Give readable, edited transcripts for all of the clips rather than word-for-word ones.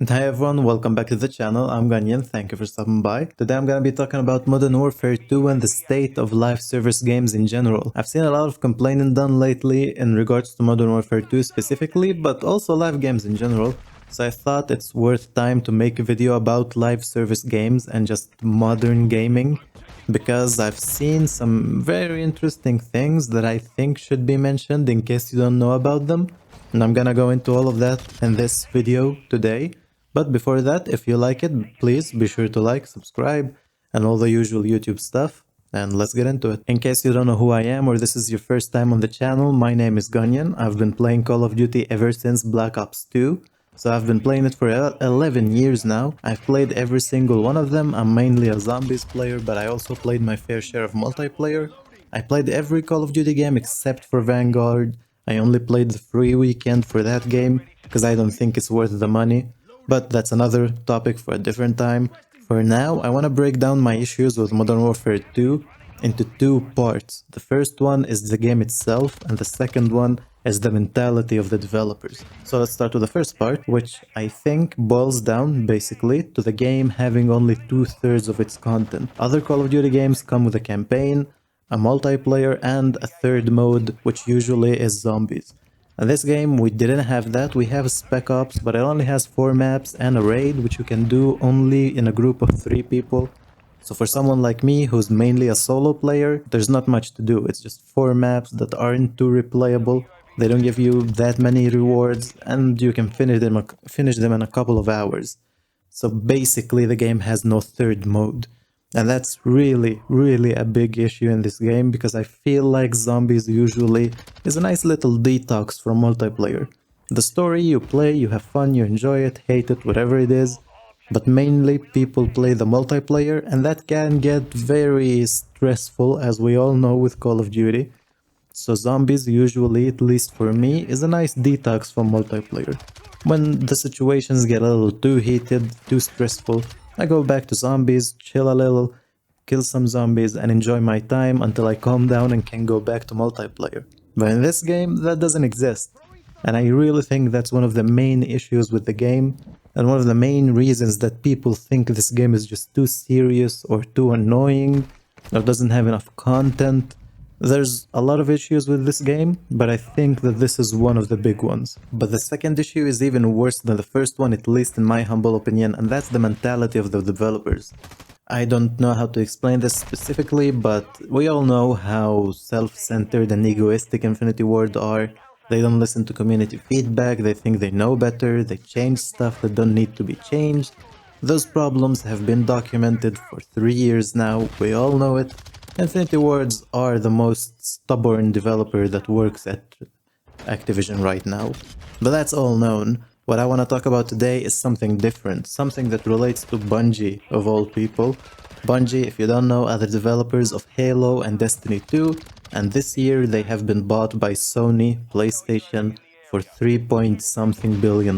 Hi everyone, welcome back to the channel. I'm Ganyan, thank you for stopping by. Today I'm gonna be talking about Modern Warfare 2 and the state of live service games in general. I've seen a lot of complaining done lately in regards to Modern Warfare 2 specifically, but also live games in general. So I thought it's worth time to make a video about live service games and just modern gaming, because I've seen some very interesting things that I think should be mentioned in case you don't know about them. And I'm gonna go into all of that in this video today. But before that, if you like it, please be sure to like, subscribe, and all the usual YouTube stuff. And let's get into it. In case you don't know who I am or this is your first time on the channel, my name is Ganyan. I've been playing Call of Duty ever since Black Ops 2. So I've been playing it for 11 years now. I've played every single one of them. I'm mainly a zombies player, but I also played my fair share of multiplayer. I played every Call of Duty game except for Vanguard. I only played the free weekend for that game because I don't think it's worth the money. But that's another topic for a different time. For now, I want to break down my issues with Modern Warfare 2 into two parts. The first one is the game itself, and the second one is the mentality of the developers. So let's start with the first part, which I think boils down basically to the game having only 2/3 of its content. Other Call of Duty games come with a campaign, a multiplayer, and a third mode, which usually is zombies. In this game, we didn't have that. We have Spec Ops, but it only has 4 maps and a raid, which you can do only in a group of 3 people. So for someone like me, who's mainly a solo player, there's not much to do. It's just 4 maps that aren't too replayable. They don't give you that many rewards, and you can finish them in a couple of hours. So basically, the game has no third mode. And that's really a big issue in this game, because I feel like zombies usually is a nice little detox from multiplayer. The story, you play, you have fun, you enjoy it, hate it, whatever it is, but mainly people play the multiplayer, and that can get very stressful, as we all know with Call of Duty. So zombies usually, at least for me, is a nice detox from multiplayer. When the situations get a little too heated, too stressful, I go back to zombies, chill a little, kill some zombies, and enjoy my time until I calm down and can go back to multiplayer. But in this game, that doesn't exist. And I really think that's one of the main issues with the game, and one of the main reasons that people think this game is just too serious or too annoying, or doesn't have enough content. There's a lot of issues with this game, but I think that this is one of the big ones. But the second issue is even worse than the first one, at least in my humble opinion, and that's the mentality of the developers. I don't know how to explain this specifically, but we all know how self-centered and egoistic Infinity Ward are. They don't listen to community feedback, they think they know better, they change stuff that don't need to be changed. Those problems have been documented for 3 years now, we all know it. Infinity Wards are the most stubborn developer that works at Activision right now. But that's all known. What I want to talk about today is something different, something that relates to Bungie, of all people. Bungie, if you don't know, are the developers of Halo and Destiny 2, and this year they have been bought by Sony PlayStation for $3 billion.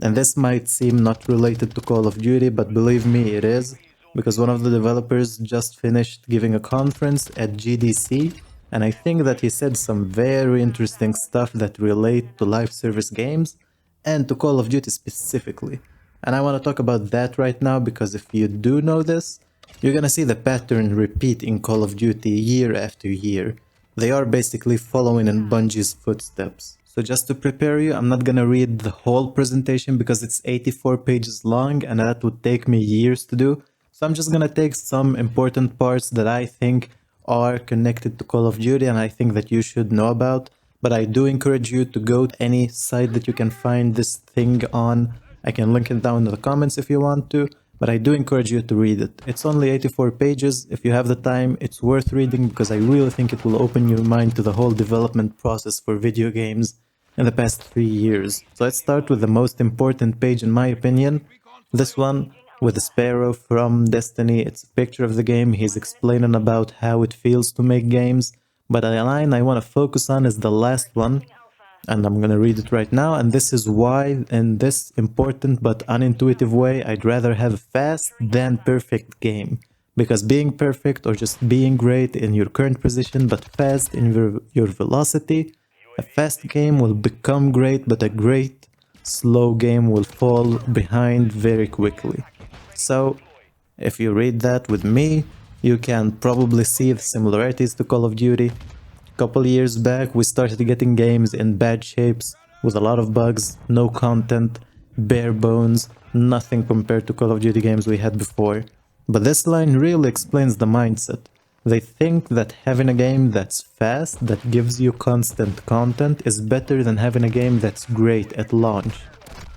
And this might seem not related to Call of Duty, but believe me, it is, because one of the developers just finished giving a conference at GDC, and I think that he said some very interesting stuff that relate to live service games and to Call of Duty specifically. And I want to talk about that right now, because if you do know this, you're gonna see the pattern repeat in Call of Duty year after year. They are basically following in Bungie's footsteps. So just to prepare you, I'm not gonna read the whole presentation because it's 84 pages long and that would take me years to do. So I'm just gonna take some important parts that I think are connected to Call of Duty and I think that you should know about. But I do encourage you to go to any site that you can find this thing on. I can link it down in the comments if you want to, but I do encourage you to read it. It's only 84 pages. If you have the time, it's worth reading because I really think it will open your mind to the whole development process for video games in the past 3 years. So let's start with the most important page in my opinion. This one with the Sparrow from Destiny. It's a picture of the game. He's explaining about how it feels to make games. But the line I want to focus on is the last one, and I'm gonna read it right now, and this is why, in this important but unintuitive way, I'd rather have a fast than perfect game. Because being perfect or just being great in your current position but fast in your velocity, a fast game will become great, but a great slow game will fall behind very quickly. So, if you read that with me, you can probably see the similarities to Call of Duty. A couple years back, we started getting games in bad shapes with a lot of bugs, no content, bare bones, nothing compared to Call of Duty games we had before. But this line really explains the mindset. They think that having a game that's fast, that gives you constant content, is better than having a game that's great at launch.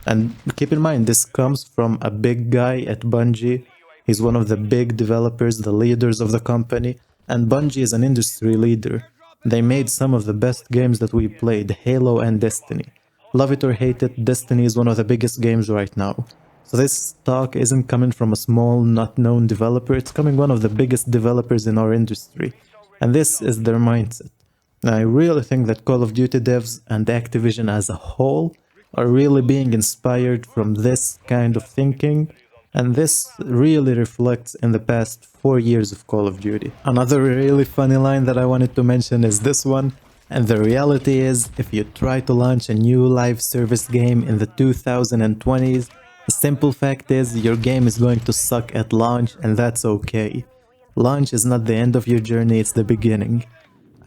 And keep in mind, this comes from a big guy at Bungie. He's one of the big developers, the leaders of the company, and Bungie is an industry leader. They made some of the best games that we played, Halo and Destiny. Love it or hate it, Destiny is one of the biggest games right now. So this talk isn't coming from a small, not known developer, it's coming one of the biggest developers in our industry. And this is their mindset. And I really think that Call of Duty devs and Activision as a whole are really being inspired from this kind of thinking, and this really reflects in the past 4 years of Call of Duty. Another really funny line that I wanted to mention is this one, and the reality is, if you try to launch a new live service game in the 2020s, the simple fact is your game is going to suck at launch, and that's okay. Launch is not the end of your journey, it's the beginning.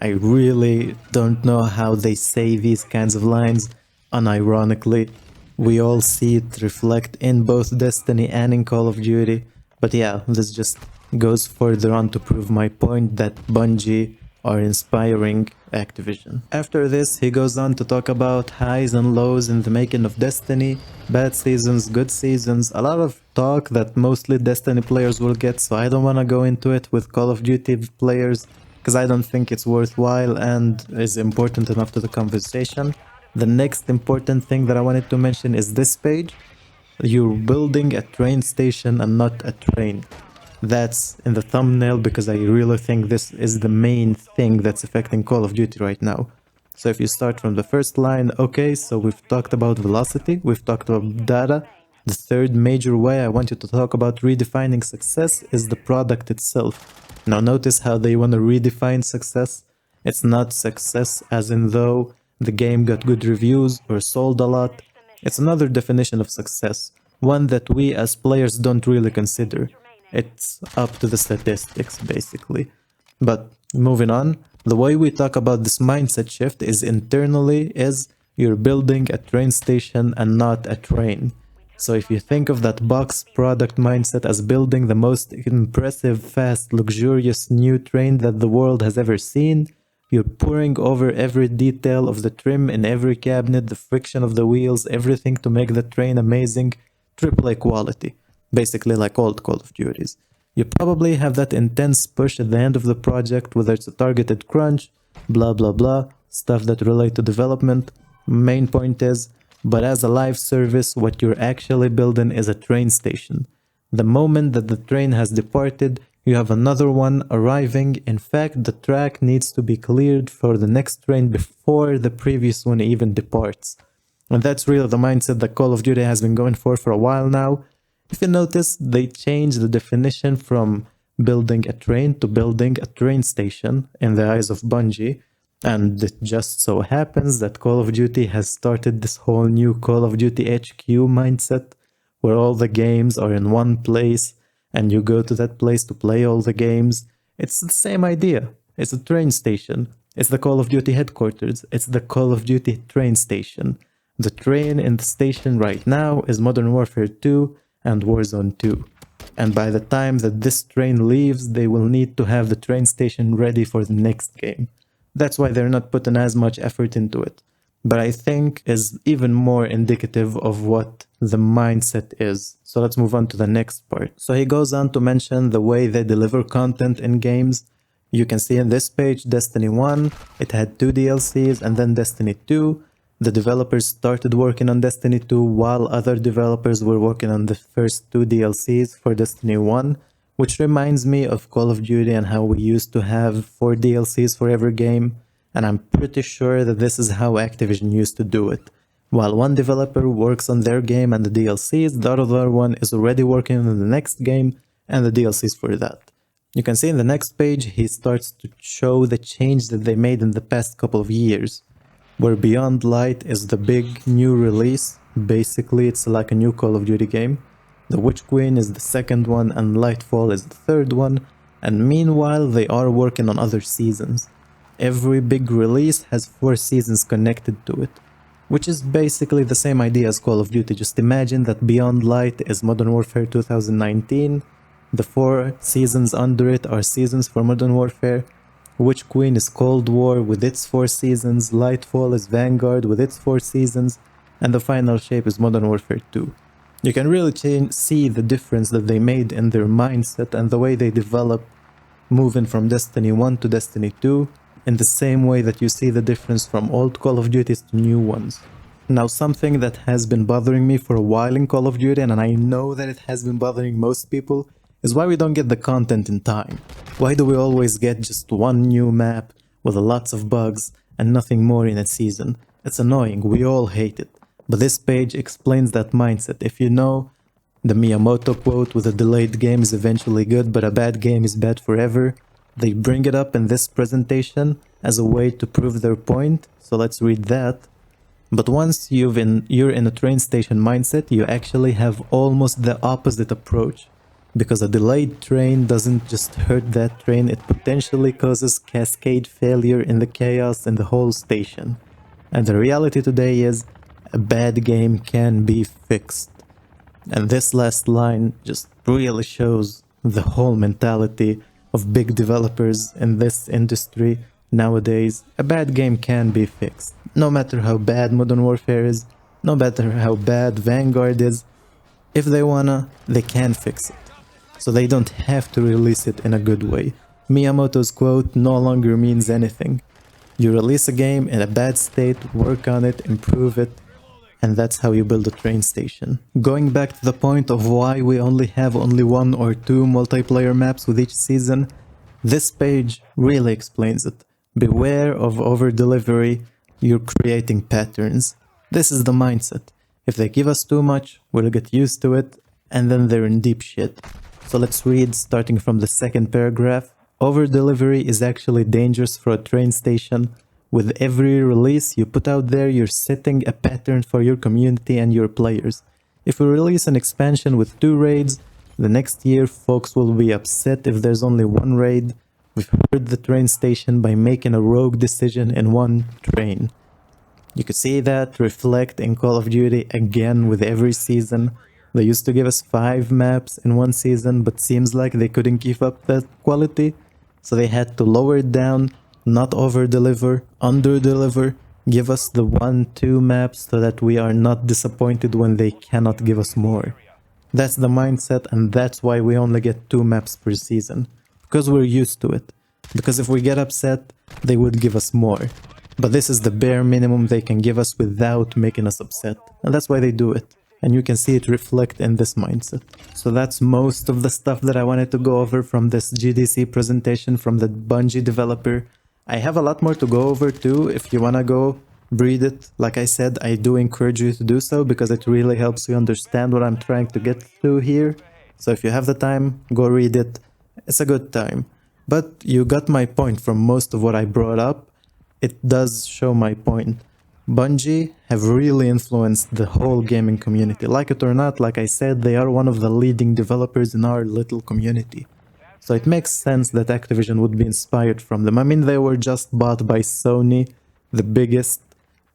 I really don't know how they say these kinds of lines. Unironically, we all see it reflect in both Destiny and in Call of Duty. But yeah, this just goes further on to prove my point that Bungie are inspiring Activision. After this, he goes on to talk about highs and lows in the making of Destiny, bad seasons, good seasons, a lot of talk that mostly Destiny players will get, so I don't want to go into it with Call of Duty players, because I don't think it's worthwhile and is important enough to the conversation. The next important thing that I wanted to mention is this page. You're building a train station and not a train. That's in the thumbnail because I really think this is the main thing that's affecting Call of Duty right now. So if you start from the first line, okay, so we've talked about velocity, we've talked about data. The third major way I want you to talk about redefining success is the product itself. Now notice how they want to redefine success. It's not success as in though the game got good reviews or sold a lot. It's another definition of success, one that we as players don't really consider. It's up to the statistics, basically. But moving on, the way we talk about this mindset shift is internally is you're building a train station and not a train. So if you think of that box product mindset as building the most impressive, fast, luxurious new train that the world has ever seen, you're pouring over every detail of the trim in every cabinet, the friction of the wheels, everything to make the train amazing, AAA quality, basically like old Call of Duties. You probably have that intense push at the end of the project, whether it's a targeted crunch, blah blah blah, stuff that relate to development. Main point is, but as a live service, what you're actually building is a train station. The moment that the train has departed, you have another one arriving. In fact, the track needs to be cleared for the next train before the previous one even departs. And that's really the mindset that Call of Duty has been going for a while now. If you notice, they changed the definition from building a train to building a train station in the eyes of Bungie. And it just so happens that Call of Duty has started this whole new Call of Duty HQ mindset, where all the games are in one place, and you go to that place to play all the games. It's the same idea. It's a train station. It's the Call of Duty headquarters. It's the Call of Duty train station. The train in the station right now is Modern Warfare 2 and Warzone 2. And by the time that this train leaves, they will need to have the train station ready for the next game. That's why they're not putting as much effort into it. But I think is even more indicative of what the mindset is. So let's move on to the next part. So he goes on to mention the way they deliver content in games. You can see in this page, Destiny 1, it had 2 DLCs, and then Destiny 2. The developers started working on Destiny 2 while other developers were working on the first 2 DLCs for Destiny 1. Which reminds me of Call of Duty and how we used to have 4 DLCs for every game. And I'm pretty sure that this is how Activision used to do it. While one developer works on their game and the DLCs, the other one is already working on the next game and the DLCs for that. You can see in the next page, he starts to show the change that they made in the past couple of years, where Beyond Light is the big new release. Basically, it's like a new Call of Duty game. The Witch Queen is the second one and Lightfall is the third one, and meanwhile they are working on other seasons. Every big release has 4 seasons connected to it, which is basically the same idea as Call of Duty. Just imagine that Beyond Light is Modern Warfare 2019, the 4 seasons under it are seasons for Modern Warfare, Witch Queen is Cold War with its 4 seasons, Lightfall is Vanguard with its 4 seasons, and the final shape is Modern Warfare 2. You can really see the difference that they made in their mindset and the way they develop, moving from Destiny 1 to Destiny 2, in the same way that you see the difference from old Call of Duties to new ones. Now, something that has been bothering me for a while in Call of Duty, and I know that it has been bothering most people, is why we don't get the content in time. Why do we always get just one new map with lots of bugs and nothing more in a season? It's annoying, we all hate it. But this page explains that mindset. If you know the Miyamoto quote with a delayed game is eventually good but a bad game is bad forever, they bring it up in this presentation as a way to prove their point, so let's read that. But once you're in a train station mindset, you actually have almost the opposite approach. Because a delayed train doesn't just hurt that train, it potentially causes cascade failure in the chaos in the whole station. And the reality today is, a bad game can be fixed. And this last line just really shows the whole mentality of big developers in this industry nowadays. A bad game can be fixed. No matter how bad Modern Warfare is, no matter how bad Vanguard is, if they wanna, they can fix it. So they don't have to release it in a good way. Miyamoto's quote no longer means anything. You release a game in a bad state, work on it, improve it, and that's how you build a train station. Going back to the point of why we only have 1 or 2 multiplayer maps with each season, this page really explains it. Beware of over-delivery, you're creating patterns. This is the mindset. If they give us too much, we'll get used to it, and then they're in deep shit. So let's read, starting from the second paragraph. Over-delivery is actually dangerous for a train station. With every release you put out there, you're setting a pattern for your community and your players. If we release an expansion with 2 raids, the next year folks will be upset if there's only 1 raid. We've hurt the train station by making a rogue decision in 1 train. You could see that reflect in Call of Duty again with every season. They used to give us 5 maps in 1 season, but seems like they couldn't keep up that quality, so they had to lower it down, not over-deliver, under-deliver, give us the 1-2 maps so that we are not disappointed when they cannot give us more. That's the mindset, and that's why we only get 2 maps per season. Because we're used to it. Because if we get upset, they would give us more. But this is the bare minimum they can give us without making us upset. And that's why they do it. And you can see it reflect in this mindset. So that's most of the stuff that I wanted to go over from this GDC presentation from the Bungie developer. I have a lot more to go over too. If you wanna go read it, like I said, I do encourage you to do so because it really helps you understand what I'm trying to get through here. So if you have the time, go read it. It's a good time. But you got my point from most of what I brought up. It does show my point. Bungie have really influenced the whole gaming community. Like it or not, like I said, they are one of the leading developers in our little community. So it makes sense that Activision would be inspired from them. I mean, they were just bought by Sony, the biggest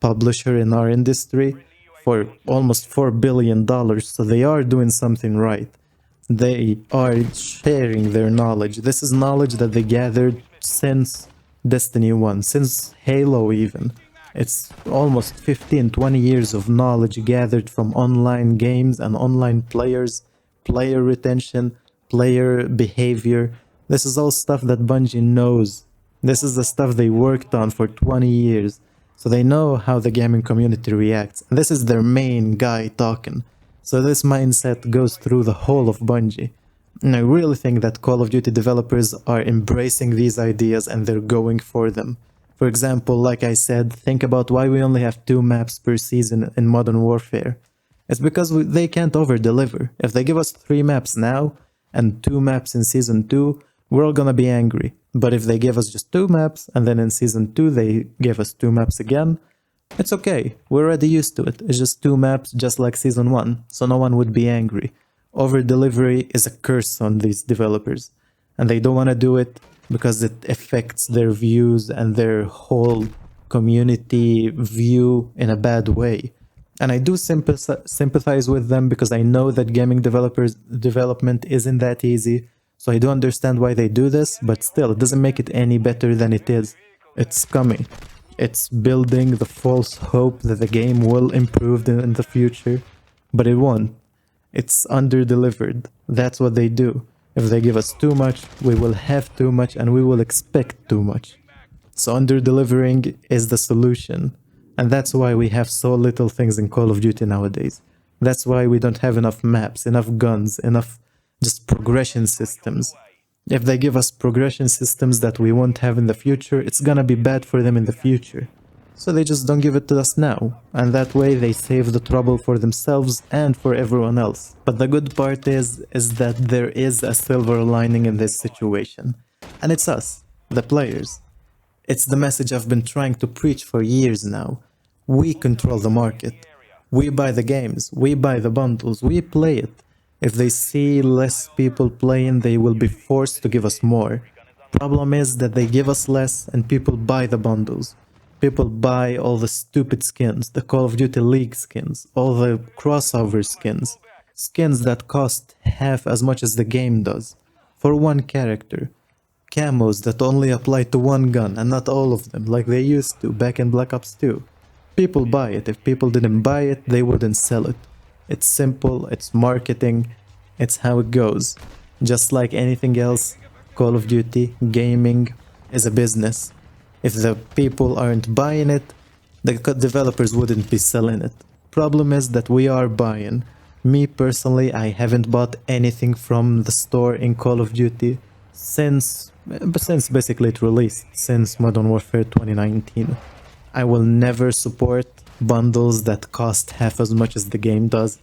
publisher in our industry, for almost $4 billion, so they are doing something right. They are sharing their knowledge. This is knowledge that they gathered since Destiny 1, since Halo even. It's almost 15-20 years of knowledge gathered from online games and online players, player retention, player behavior. This is all stuff that Bungie knows. This is the stuff they worked on for 20 years. So they know how the gaming community reacts. And this is their main guy talking. So this mindset goes through the whole of Bungie. And I really think that Call of Duty developers are embracing these ideas and they're going for them. For example, like I said, think about why we only have 2 maps per season in Modern Warfare. It's because they can't over-deliver. If they give us 3 maps now, and 2 maps in Season 2, we're all gonna be angry. But if they give us just 2 maps, and then in Season 2 they give us 2 maps again, It's okay, we're already used to it. It's just 2 maps just like Season 1, so no one would be angry. Over-delivery is a curse on these developers, and they don't want to do it because it affects their views and their whole community view in a bad way. And I do sympathize with them because I know that gaming developers development isn't that easy, so I do understand why they do this, but still, it doesn't make it any better than it is. It's scummy. It's building the false hope that the game will improve in the future, but it won't. It's under-delivered. That's what they do. If they give us too much, we will have too much and we will expect too much. So under-delivering is the solution. And that's why we have so little things in Call of Duty nowadays. That's why we don't have enough maps, enough guns, enough just progression systems. If they give us progression systems that we won't have in the future, it's gonna be bad for them in the future. So they just don't give it to us now, and that way they save the trouble for themselves and for everyone else. But the good part is that there is a silver lining in this situation. And it's us, the players. It's the message I've been trying to preach for years now. We control the market. We buy the games, we buy the bundles, we play it. If they see less people playing, they will be forced to give us more. Problem is that they give us less and people buy the bundles. People buy all the stupid skins, the Call of Duty League skins, all the crossover skins. Skins that cost half as much as the game does. For one character. Camos that only apply to one gun and not all of them, like they used to back in Black Ops 2. People buy it. If people didn't buy it, they wouldn't sell it. It's simple, it's marketing, it's how it goes. Just like anything else, Call of Duty, gaming is a business. If the people aren't buying it, the developers wouldn't be selling it. Problem is that we are buying. Me personally, I haven't bought anything from the store in Call of Duty since basically it released, since Modern Warfare 2019. I will never support bundles that cost half as much as the game does.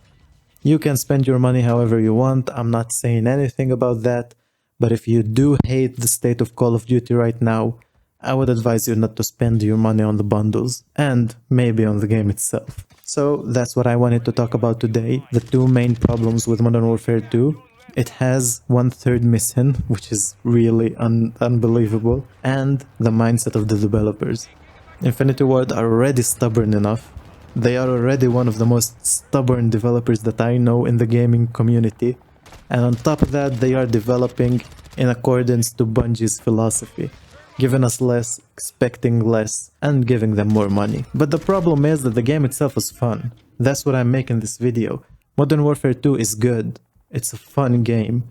You can spend your money however you want, I'm not saying anything about that, but if you do hate the state of Call of Duty right now, I would advise you not to spend your money on the bundles, and maybe on the game itself. So that's what I wanted to talk about today, the two main problems with Modern Warfare 2. It has 1/3 missing, which is really unbelievable, and the mindset of the developers. Infinity Ward are already stubborn enough. They are already one of the most stubborn developers that I know in the gaming community. And on top of that, they are developing in accordance to Bungie's philosophy. Giving us less, expecting less, and giving them more money. But the problem is that the game itself is fun. That's what I'm making this video. Modern Warfare 2 is good. It's a fun game.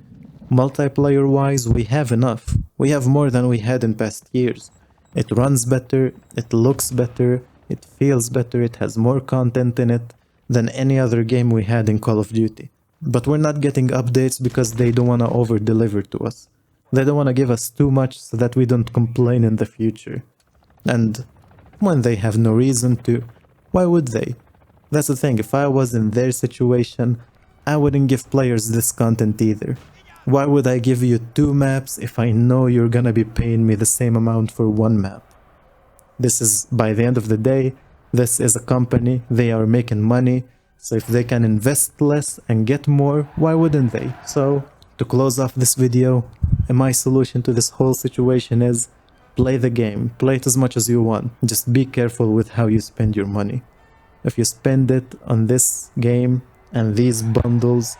Multiplayer wise, we have enough. We have more than we had in past years. It runs better, it looks better, it feels better, it has more content in it than any other game we had in Call of Duty. But we're not getting updates because they don't want to over-deliver to us. They don't want to give us too much so that we don't complain in the future. And when they have no reason to, why would they? That's the thing, if I was in their situation, I wouldn't give players this content either. Why would I give you 2 maps if I know you're gonna be paying me the same amount for 1 map? This is, by the end of the day, this is a company, they are making money, so if they can invest less and get more, why wouldn't they? So, to close off this video, my solution to this whole situation is, play the game, play it as much as you want, just be careful with how you spend your money. If you spend it on this game and these bundles,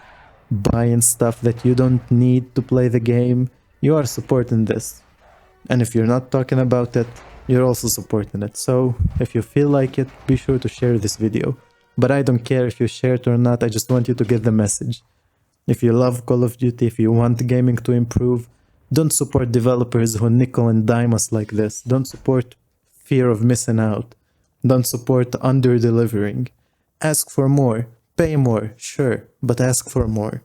buying stuff that you don't need to play the game, you are supporting this. And if you're not talking about it, you're also supporting it. So if you feel like it, be sure to share this video. But I don't care if you share it or not, I just want you to get the message. If you love Call of Duty, if you want gaming to improve, don't support developers who nickel and dime us like this. Don't support fear of missing out. Don't support under-delivering. Ask for more. Pay more, sure, but ask for more.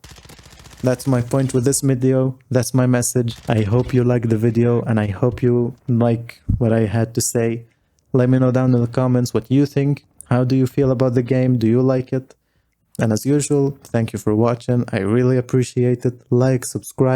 That's my point with this video, that's my message. I hope you liked the video and I hope you like what I had to say. Let me know down in the comments what you think. How do you feel about the game? Do you like it? And as usual, thank you for watching. I really appreciate it. Like, subscribe.